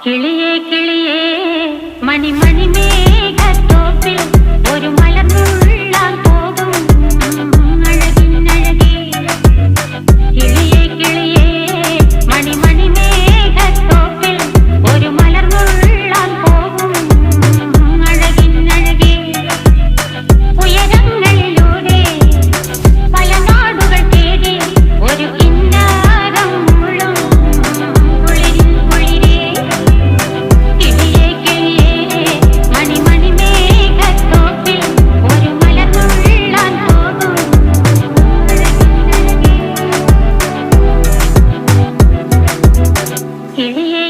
കിളിയേ കിളിയേ മണിമണി മേഘത്തോപ്പിൽ ഒരു മലർന്നുള്ളാൻ പോകും അഴകിനഴകേ. കിളിയേ കിളിയേ മണിമണി മേഘത്തോപ്പിൽ ഒരു മലർന്നുള്ളാൻ പോകും അഴകിനഴകേ. ഉയരങ്ങളിലൂടെ പല നാടുകൾ തേടി ഒരു കിന്നാരം മുള്ളും കുളിരിൻ കുളിരേ. കിളിയേ കിളിയേ മണിമണി മേഘത്തോപ്പിൽ ഒരു മലർന്നുള്ളാൻ പോകും അഴകിനഴകേ. കിളിയേ